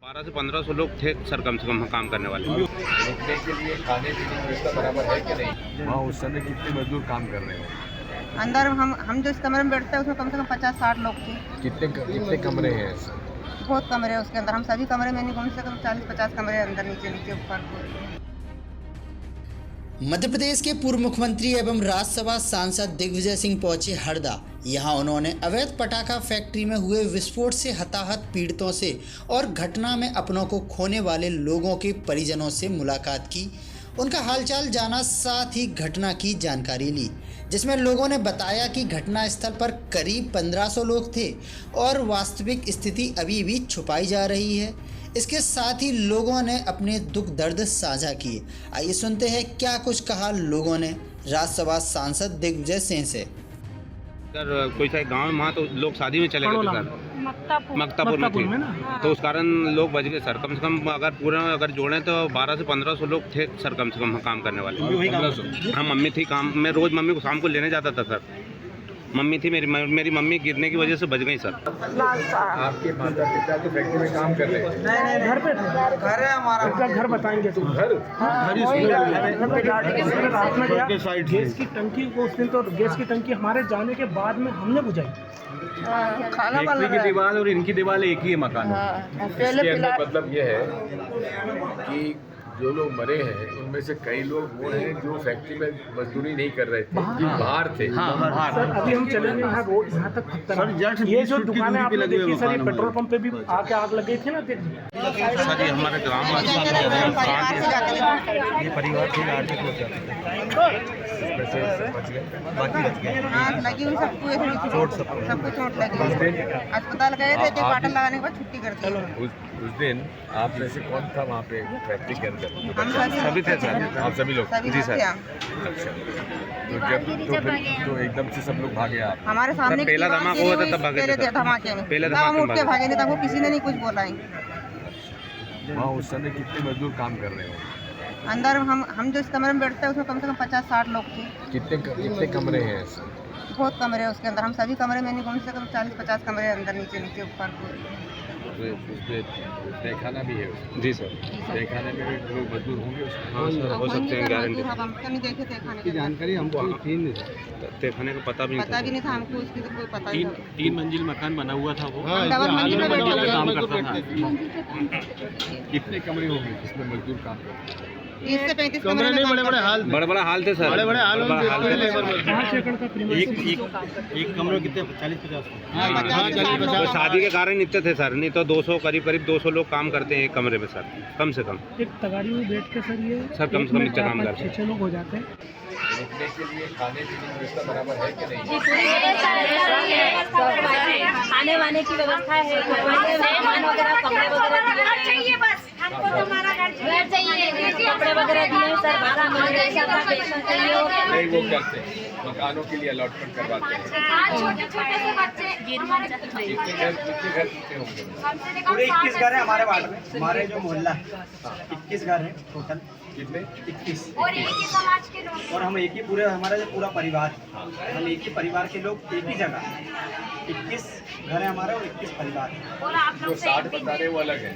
12 से 1500 लोग थे सर, कम से कम काम करने वाले। रुकने के लिए खाने पीने की व्यवस्था बराबर है कि नहीं? वहाँ उस समय कितने मजदूर काम कर रहे हैं? अंदर हम जो इस कमरे में बैठते हैं उसमें कम से कम 50-60 लोग थे। कितने कमरे हैं? बहुत कमरे हैं उसके अंदर, हम सभी कमरे में नहीं, कम से कम 40-50 कमरे अंदर, नीचे ऊपर। मध्य प्रदेश के पूर्व मुख्यमंत्री एवं राज्यसभा सांसद दिग्विजय सिंह पहुंचे हरदा। यहां उन्होंने अवैध पटाखा फैक्ट्री में हुए विस्फोट से हताहत पीड़ितों से और घटना में अपनों को खोने वाले लोगों के परिजनों से मुलाकात की, उनका हालचाल जाना, साथ ही घटना की जानकारी ली, जिसमें लोगों ने बताया कि घटनास्थल पर करीब 1500 लोग थे और वास्तविक स्थिति अभी भी छुपाई जा रही है। इसके साथ ही लोगों ने अपने दुख दर्द साझा किए। आइए सुनते हैं क्या कुछ कहा लोगों ने राज्यसभा सांसद दिग्विजय सिंह से। सर कोई सा गांव में वहाँ तो लोग शादी में चले गए थे सर, मक्तापुर में थे, तो उस कारण लोग बच गए सर। कम से कम अगर जोड़ें तो 12 से 1500 लोग थे सर, कम से कम काम करने वाले। हाँ, मम्मी थी काम, मैं रोज़ मम्मी को शाम को लेने जाता था सर। मम्मी थी मेरी मम्मी गिरने की वजह से बच गई सर। आपके माता पिता तो फैक्ट्री में काम कर रहे हैं? नहीं, घर पे घर है हमारा। घर बताएंगे तुम? घर रात में गया, गैस की टंकी को उस दिन तो गैस की टंकी हमारे जाने के बाद में हमने बुझाई। खाना की दीवार और इनकी दीवार एक ही है मकान। इसके अंदर मतलब ये है कि जो लोग मरे हैं उनमें से कई लोग वो हैं जो फैक्ट्री में मजदूरी नहीं कर रहे थे, बाहर थे। सर अभी हम चलेंगे यहाँ रोड, यहाँ तक पत्थर। ये जो दुकानें आपने देखी सर, ये पेट्रोल पंप पे भी आके आग लग गई थी ना। सर ये हमारे ग्राम ये परिवार से आर्थिक हो लगी हुई, सबको चोट लगी। अस्पताल गए थे, तो बाटल लगाने के बाद छुट्टी कर दी। उस दिन आप में से कौन था वहाँ पे फैक्ट्री के अंदर? हम सभी थे सर। आप सभी लोग? जी सर। अच्छा, तो एकदम से सब लोग भागे आप? हमारे सामने पहला धमाका हुआ था तब भागे थे। धमाके में पहले हम उठ के भागे नहीं, तब वो किसी ने नहीं कुछ बोला है। वहाँ उस समय कितने मजदूर काम कर रहे हैं? अंदर हम जो इस कमरे में बैठते हैं उसमें कम से कम 50-60 लोग थे। कितने कमरे हैं? बहुत कमरे हैं उसके अंदर, हम सभी कमरे में नहीं, कम से कम 40-50 कमरे अंदर, नीचे ऊपर। तहखाना भी है? जी सर। तहखाने में भी लोग मजदूर होंगे? हाँ सर, हो सकते हैं, गारंटी। हम तो नहीं देखे तहखाने की जानकारी हमको थी नहीं, तहखाने का पता भी नहीं था हमको, उसकी तो कोई पता नहीं था। 3 मंजिल मकान बना हुआ था वो। डबल मंजिल में बैठे थे। काम करता था। कितने कमरे होंगे जिसमें मजदूर काम करते हैं? 30 से 35 कमरे में बड़े हाल थे सर, बड़े हाल एक कमरे कितने 40-50? तो शादी के कारण इतने थे सर, नहीं तो 200 करीब 200 लोग काम करते हैं एक कमरे में सर, कम से कम। एक तगाड़ी में बैठ के सर, ये सर कम से कम इतना काम करते हैं। 6 लोग हो जाते हैं। रुकने के लिए खाने पीने की व्यवस्था बराबर है कि नहीं? खाने वाने की व्यवस्था है, सामान वगैरह, कपड़े वगैरह चाहिए, बस हमको तुम्हारा घर चाहिए, कपड़े वगैरह दिए सर। 12 महीने का पेशेंट चाहिए नहीं, वो करते हैं, मकानों के लिए अलॉटमेंट करवाते हैं। छोटे से बच्चे कितने घर होंगे? पूरे 21 घर है हमारे वार्ड में, हमारे जो मोहल्ला है 21 घर है टोटल। कितने? 21। और एक ही समाज के लोग, और हम एक ही पूरे, हमारा जो पूरा परिवार, हम एक ही परिवार के लोग, एक ही जगह 21 घर है हमारे और 21 परिवार है। और आप जो लोग 60 बता रहे वो अलग है।